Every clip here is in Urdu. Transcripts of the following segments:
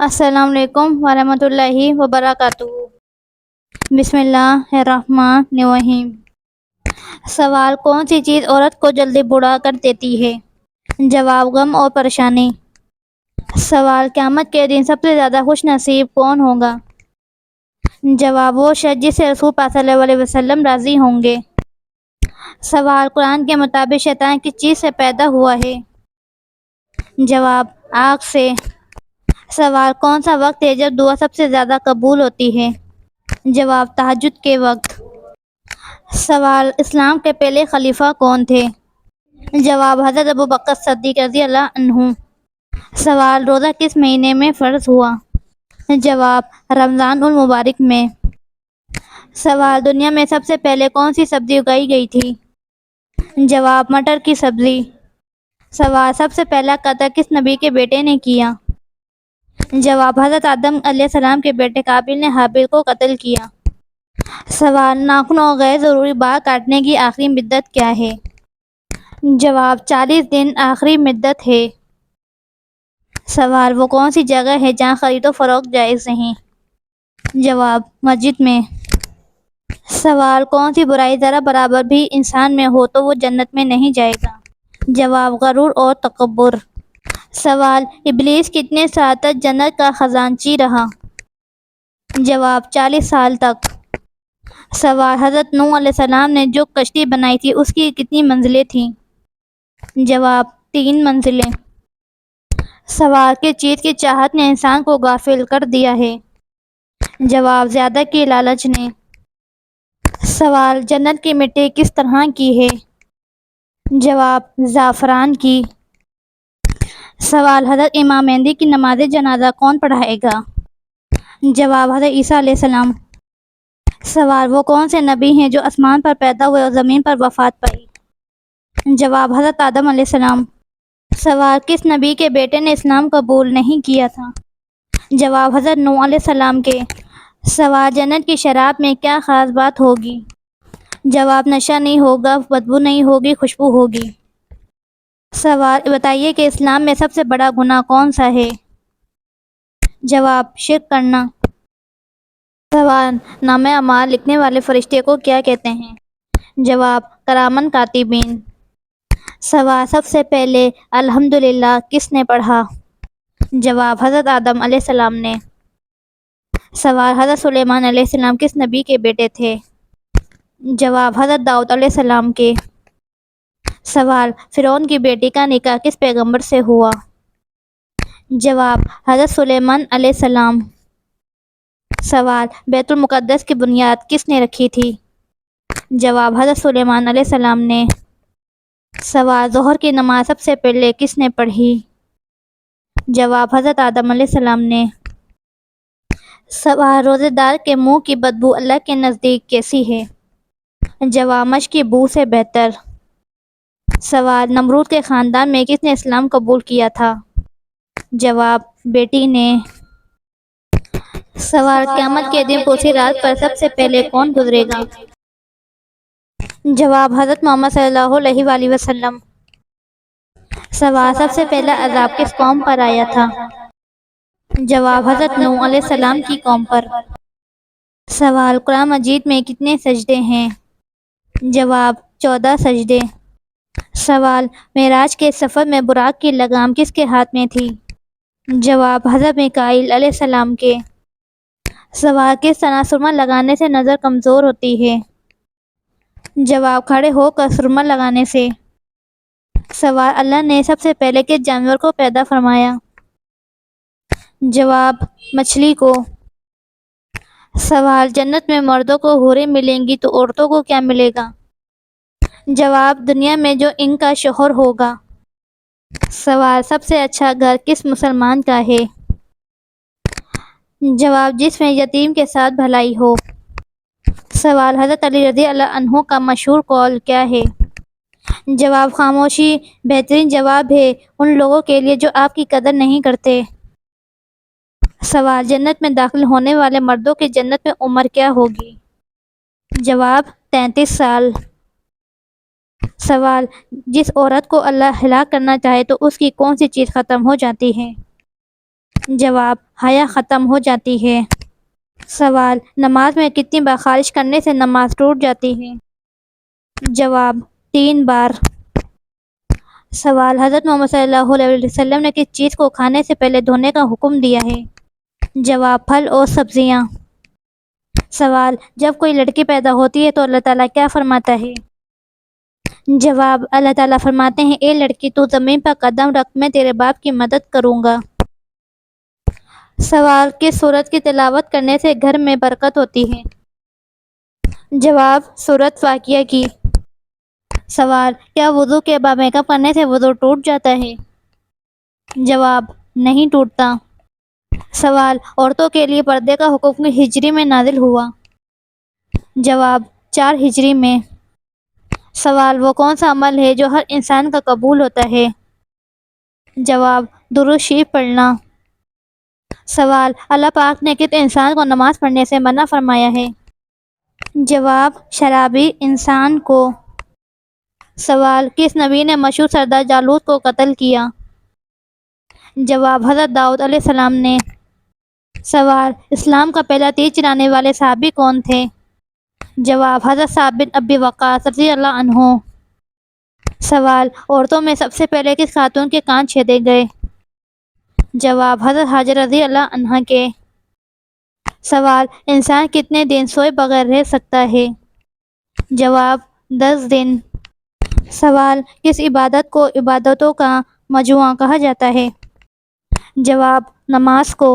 السلام علیکم ورحمۃ اللہ وبرکاتہ۔ بسم اللہ الرحمن الرحیم۔ سوال: کون سی چیز عورت کو جلدی بوڑھا کر دیتی ہے؟ جواب: غم اور پریشانی۔ سوال: قیامت کے دن سب سے زیادہ خوش نصیب کون ہوگا؟ جواب: وہ شخص جس سے رسول پاک صلی اللہ علیہ وسلم راضی ہوں گے۔ سوال: قرآن کے مطابق شیطان کس چیز سے پیدا ہوا ہے؟ جواب: آگ سے۔ سوال: کون سا وقت ہے جب دعا سب سے زیادہ قبول ہوتی ہے؟ جواب: تہجد کے وقت۔ سوال: اسلام کے پہلے خلیفہ کون تھے؟ جواب: حضرت ابوبکر صدیق رضی اللہ عنہ۔ سوال: روزہ کس مہینے میں فرض ہوا؟ جواب: رمضان المبارک میں۔ سوال: دنیا میں سب سے پہلے کون سی سبزی اگائی گئی تھی؟ جواب: مٹر کی سبزی۔ سوال: سب سے پہلا قتل کس نبی کے بیٹے نے کیا؟ جواب: حضرت آدم علیہ السلام کے بیٹے قابیل نے حابیل کو قتل کیا۔ سوال: ناخن اور غیر ضروری بال کاٹنے کی آخری مدت کیا ہے؟ جواب: 40 دن آخری مدت ہے۔ سوال: وہ کون سی جگہ ہے جہاں خرید و فروخت جائز نہیں؟ جواب: مسجد میں۔ سوال: کون سی برائی ذرہ برابر بھی انسان میں ہو تو وہ جنت میں نہیں جائے گا؟ جواب: غرور اور تکبر۔ سوال: ابلیس کتنے سال تک جنت کا خزانچی رہا؟ جواب: 40 سال تک۔ سوال: حضرت نوح علیہ السلام نے جو کشتی بنائی تھی اس کی کتنی منزلیں تھیں؟ جواب: 3 منزلیں۔ سوال: کس چیز کی چاہت نے انسان کو غافل کر دیا ہے؟ جواب: زیادہ کی لالچ نے۔ سوال: جنت کی مٹی کس طرح کی ہے؟ جواب: زعفران کی۔ سوال: حضرت امام مہدی کی نماز جنازہ کون پڑھائے گا؟ جواب: حضرت عیسیٰ علیہ السلام۔ سوال: وہ کون سے نبی ہیں جو آسمان پر پیدا ہوئے اور زمین پر وفات پائی؟ جواب: حضرت آدم علیہ السلام۔ سوال: کس نبی کے بیٹے نے اسلام قبول نہیں کیا تھا؟ جواب: حضرت نوح علیہ السلام کے۔ سوال: جنت کی شراب میں کیا خاص بات ہوگی؟ جواب: نشہ نہیں ہوگا، بدبو نہیں ہوگی، خوشبو ہوگی۔ سوال: بتائیے کہ اسلام میں سب سے بڑا گناہ کون سا ہے؟ جواب: شرک کرنا۔ سوال: نامہ اعمال لکھنے والے فرشتے کو کیا کہتے ہیں؟ جواب: کرامن کاتبین۔ سوال: سب سے پہلے الحمدللہ کس نے پڑھا؟ جواب: حضرت آدم علیہ السلام نے۔ سوال: حضرت سلیمان علیہ السلام کس نبی کے بیٹے تھے؟ جواب: حضرت داؤد علیہ السلام کے۔ سوال: فرعون کی بیٹی کا نکاح کس پیغمبر سے ہوا؟ جواب: حضرت سلیمان علیہ السلام۔ سوال: بیت المقدس کی بنیاد کس نے رکھی تھی؟ جواب: حضرت سلیمان علیہ السلام نے۔ سوال: ظہر کی نماز سب سے پہلے کس نے پڑھی؟ جواب: حضرت آدم علیہ السلام نے۔ سوال: روزے دار کے منہ کی بدبو اللہ کے نزدیک کیسی ہے؟ جواب: مشک کی بو سے بہتر۔ سوال: نمرود کے خاندان میں کس نے اسلام قبول کیا تھا؟ جواب: بیٹی نے۔ سوال: قیامت کے دن پوچھی رات پر سب سے پہلے کون گزرے گا؟ جواب: حضرت محمد صلی اللہ علیہ وآلہ وسلم۔ سوال: سب سے پہلا عذاب کس قوم پر آیا تھا؟ جواب: حضرت نوح علیہ السلام کی قوم پر۔ سوال: قرآن مجید میں کتنے سجدے ہیں؟ جواب: 14 سجدے۔ سوال: معراج کے سفر میں براق کی لگام کس کے ہاتھ میں تھی؟ جواب: حضرت میکائیل علیہ السلام کے۔ سوال: کس طرح سرما لگانے سے نظر کمزور ہوتی ہے؟ جواب: کھڑے ہو کر سرما لگانے سے۔ سوال: اللہ نے سب سے پہلے کس جانور کو پیدا فرمایا؟ جواب: مچھلی کو۔ سوال: جنت میں مردوں کو حوریں ملیں گی تو عورتوں کو کیا ملے گا؟ جواب: دنیا میں جو ان کا شوہر ہوگا۔ سوال: سب سے اچھا گھر کس مسلمان کا ہے؟ جواب: جس میں یتیم کے ساتھ بھلائی ہو۔ سوال: حضرت علی رضی اللہ عنہ کا مشہور قول کیا ہے؟ جواب: خاموشی بہترین جواب ہے ان لوگوں کے لیے جو آپ کی قدر نہیں کرتے۔ سوال: جنت میں داخل ہونے والے مردوں کی جنت میں عمر کیا ہوگی؟ جواب: 33 سال۔ سوال: جس عورت کو اللہ ہلاک کرنا چاہے تو اس کی کون سی چیز ختم ہو جاتی ہے؟ جواب: حیا ختم ہو جاتی ہے۔ سوال: نماز میں کتنی بار خارش کرنے سے نماز ٹوٹ جاتی ہے؟ جواب: 3 بار۔ سوال: حضرت محمد صلی اللہ علیہ وسلم نے کس چیز کو کھانے سے پہلے دھونے کا حکم دیا ہے؟ جواب: پھل اور سبزیاں۔ سوال: جب کوئی لڑکی پیدا ہوتی ہے تو اللہ تعالیٰ کیا فرماتا ہے؟ جواب: اللہ تعالیٰ فرماتے ہیں، اے لڑکی، تو زمین پر قدم رکھ، میں تیرے باپ کی مدد کروں گا۔ سوال: کس سورت کی تلاوت کرنے سے گھر میں برکت ہوتی ہے؟ جواب: سورت واقعہ کی۔ سوال: کیا وضو کے بعد میک اپ کرنے سے وضو ٹوٹ جاتا ہے؟ جواب: نہیں ٹوٹتا۔ سوال: عورتوں کے لیے پردے کا حکم ہجری میں نازل ہوا؟ جواب: 4 ہجری میں۔ سوال: وہ کون سا عمل ہے جو ہر انسان کا قبول ہوتا ہے؟ جواب: درود شریف پڑھنا۔ سوال: اللہ پاک نے کس انسان کو نماز پڑھنے سے منع فرمایا ہے؟ جواب: شرابی انسان کو۔ سوال: کس نبی نے مشہور سردار جالوت کو قتل کیا؟ جواب: حضرت داؤد علیہ السلام نے۔ سوال: اسلام کا پہلا تیر چلانے والے صحابی کون تھے؟ جواب: حضرت سعد بن ابی وقاص رضی اللہ عنہ۔ سوال: عورتوں میں سب سے پہلے کس خاتون کے کان چھیدے گئے؟ جواب: حضرت حاجرہ رضی اللہ عنہا کے۔ سوال: انسان کتنے دن سوئے بغیر رہ سکتا ہے؟ جواب: 10 دن۔ سوال: کس عبادت کو عبادتوں کا مجموعہ کہا جاتا ہے؟ جواب: نماز کو۔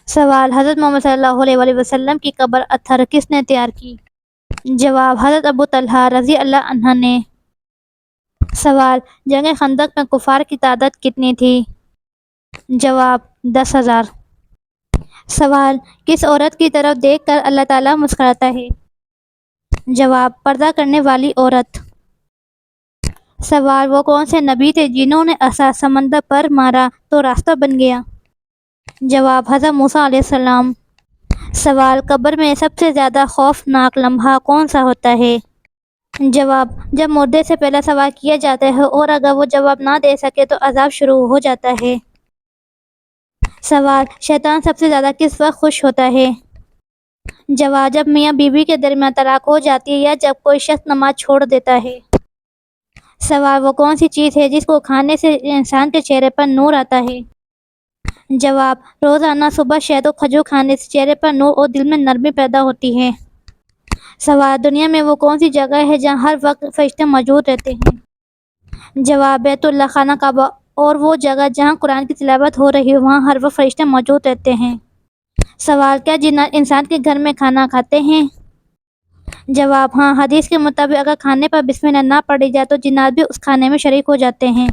سوال: حضرت محمد صلی اللہ علیہ وسلم کی قبر اتھر کس نے تیار کی؟ جواب: حضرت ابو طلحہ رضی اللہ عنہ نے۔ سوال: جنگ خندق میں کفار کی تعداد کتنی تھی؟ جواب: 10,000۔ سوال: کس عورت کی طرف دیکھ کر اللہ تعالیٰ مسکراتا ہے؟ جواب: پردہ کرنے والی عورت۔ سوال: وہ کون سے نبی تھے جنہوں نے عصا سمندر پر مارا تو راستہ بن گیا؟ جواب: حضرت موسیٰ علیہ السلام۔ سوال: قبر میں سب سے زیادہ خوفناک لمحہ کون سا ہوتا ہے؟ جواب: جب مردے سے پہلا سوال کیا جاتا ہے اور اگر وہ جواب نہ دے سکے تو عذاب شروع ہو جاتا ہے۔ سوال: شیطان سب سے زیادہ کس وقت خوش ہوتا ہے؟ جواب: جب میاں بیوی کے درمیان طلاق ہو جاتی ہے یا جب کوئی شخص نماز چھوڑ دیتا ہے۔ سوال: وہ کون سی چیز ہے جس کو کھانے سے انسان کے چہرے پر نور آتا ہے؟ جواب: روزانہ صبح شہد و کھجور کھانے سے چہرے پر نور اور دل میں نرمی پیدا ہوتی ہے۔ سوال: دنیا میں وہ کون سی جگہ ہے جہاں ہر وقت فرشتے موجود رہتے ہیں؟ جواب: بیت اللہ، خانہ کعبہ اور وہ جگہ جہاں قرآن کی تلاوت ہو رہی ہو، وہاں ہر وقت فرشتے موجود رہتے ہیں۔ سوال: کیا جنات انسان کے گھر میں کھانا کھاتے ہیں؟ جواب: ہاں، حدیث کے مطابق اگر کھانے پر بسم اللہ نہ پڑھی جائے تو جنات بھی اس کھانے میں شریک ہو جاتے ہیں۔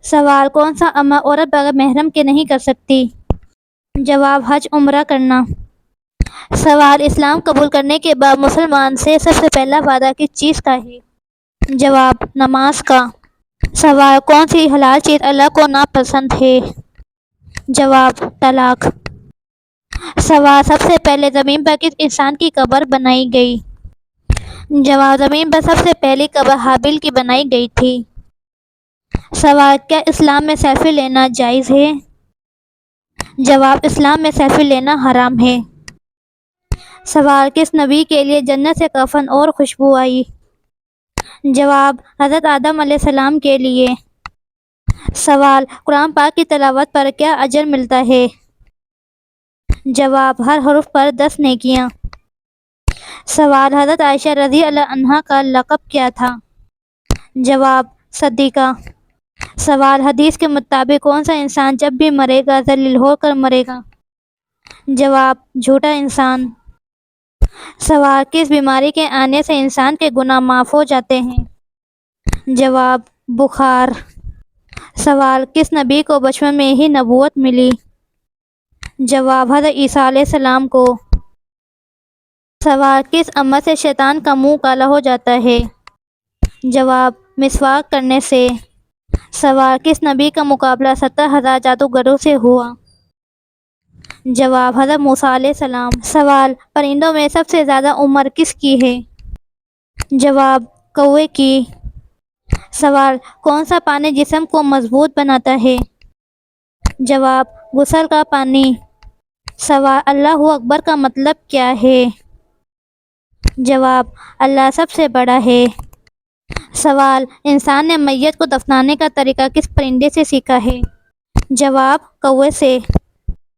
سوال: کون سا عمل عورت بغیر محرم کے نہیں کر سکتی؟ جواب: حج عمرہ کرنا۔ سوال: اسلام قبول کرنے کے بعد مسلمان سے سب سے پہلا وعدہ کس چیز کا ہے؟ جواب: نماز کا۔ سوال: کون سی حلال چیز اللہ کو ناپسند ہے؟ جواب: طلاق۔ سوال: سب سے پہلے زمین پر کس انسان کی قبر بنائی گئی؟ جواب: زمین پر سب سے پہلی قبر حابیل کی بنائی گئی تھی۔ سوال: کیا اسلام میں سیلفی لینا جائز ہے؟ جواب: اسلام میں سیلفی لینا حرام ہے۔ سوال: کس نبی کے لیے جنت سے کفن اور خوشبو آئی؟ جواب: حضرت آدم علیہ السلام کے لیے۔ سوال: قرآن پاک کی تلاوت پر کیا اجر ملتا ہے؟ جواب: ہر حرف پر 10 نیکیاں۔ سوال: حضرت عائشہ رضی اللہ عنہا کا لقب کیا تھا؟ جواب: صدیقہ۔ سوال: حدیث کے مطابق کون سا انسان جب بھی مرے گا ذلیل ہو کر مرے گا؟ جواب: جھوٹا انسان۔ سوال: کس بیماری کے آنے سے انسان کے گناہ معاف ہو جاتے ہیں؟ جواب: بخار۔ سوال: کس نبی کو بچپن میں ہی نبوت ملی؟ جواب: حضرت عیسیٰ علیہ السلام کو۔ سوال: کس عمل سے شیطان کا منہ کالا ہو جاتا ہے؟ جواب: مسواک کرنے سے۔ سوال: کس نبی کا مقابلہ 70,000 جادوگروں سے ہوا؟ جواب: حضرت موسیٰ علیہ السلام۔ سوال: پرندوں میں سب سے زیادہ عمر کس کی ہے؟ جواب: کوے کی۔ سوال: کون سا پانی جسم کو مضبوط بناتا ہے؟ جواب غسل کا پانی۔ سوال اللہ اکبر کا مطلب کیا ہے؟ جواب اللہ سب سے بڑا ہے۔ سوال انسان نے میت کو دفنانے کا طریقہ کس پرندے سے سیکھا ہے؟ جواب کوے سے۔